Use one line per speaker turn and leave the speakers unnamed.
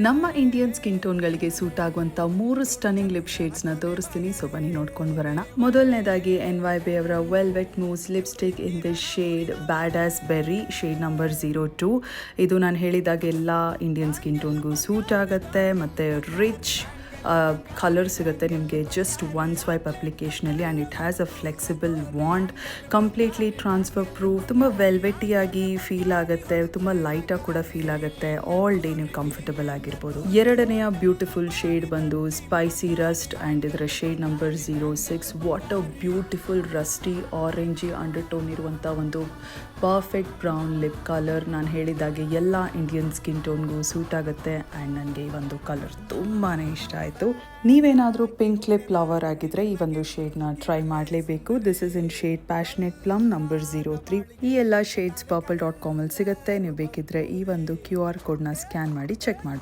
ನಮ್ಮ Indian skin ಟೋನ್ಗಳಿಗೆ suit ಆಗುವಂಥ 3 stunning lip ಶೇಡ್ಸ್ನ ತೋರಿಸ್ತೀನಿ. ಸೊ ಬನ್ನಿ ನೋಡ್ಕೊಂಡು ಬರೋಣ. ಮೊದಲನೇದಾಗಿ NYB ಅವರ velvet mousse lipstick in the shade bad as berry, shade number 02. ಇದು ನಾನು ಹೇಳಿದಾಗ ಎಲ್ಲ ಇಂಡಿಯನ್ ಸ್ಕಿನ್ ಟೋನ್ಗೂ ಸೂಟ್ ಆಗುತ್ತೆ ಮತ್ತು ರಿಚ್ ಕಲರ್ ಸಿಗುತ್ತೆ ನಿಮಗೆ ಜಸ್ಟ್ ಒನ್ ಸ್ವೈಪ್ ಅಪ್ಲಿಕೇಶನಲ್ಲಿ. And it has a flexible wand, completely transfer proof, ತುಂಬ ವೆಲ್ವೆಟಿಯಾಗಿ ಫೀಲ್ ಆಗುತ್ತೆ, ತುಂಬ ಲೈಟಾಗಿ ಕೂಡ ಫೀಲ್ ಆಗುತ್ತೆ. ಆಲ್ ಡೇ ನೀವು ಕಂಫರ್ಟಬಲ್ ಆಗಿರ್ಬೋದು. ಎರಡನೆಯ ಬ್ಯೂಟಿಫುಲ್ ಶೇಡ್ ಬಂದು ಸ್ಪೈಸಿ ರಸ್ಟ್ ಆ್ಯಂಡ್ ಇದರ shade number 06. What a beautiful rusty orangey undertone ಇರುವಂಥ ಒಂದು ಪರ್ಫೆಕ್ಟ್ ಬ್ರೌನ್ ಲಿಪ್ ಕಲರ್. ನಾನು ಹೇಳಿದಾಗೆ ಎಲ್ಲ ಇಂಡಿಯನ್ ಸ್ಕಿನ್ ಟೋನ್ಗೂ ಸೂಟ್ ಆಗುತ್ತೆ ಆ್ಯಂಡ್ ನನಗೆ ಈ ಒಂದು ಕಲರ್ ತುಂಬಾ ಇಷ್ಟ ಆಯಿತು. ನೀವೇನಾದರೂ ಪಿಂಕ್ ಲಿಪ್ ಲವರ್ ಆಗಿದ್ರೆ ಈ ಒಂದು ಶೇಡ್ನ ಟ್ರೈ ಮಾಡಲೇಬೇಕು. This is in shade passionate plum number 03. ಈ ಎಲ್ಲ ಶೇಡ್ಸ್ purple.com ಸಿಗುತ್ತೆ. ನೀವು ಬೇಕಿದ್ರೆ ಈ ಒಂದು QR ಕೋಡ್ನ ಸ್ಕ್ಯಾನ್ ಮಾಡಿ ಚೆಕ್ ಮಾಡ್ಬೋದು.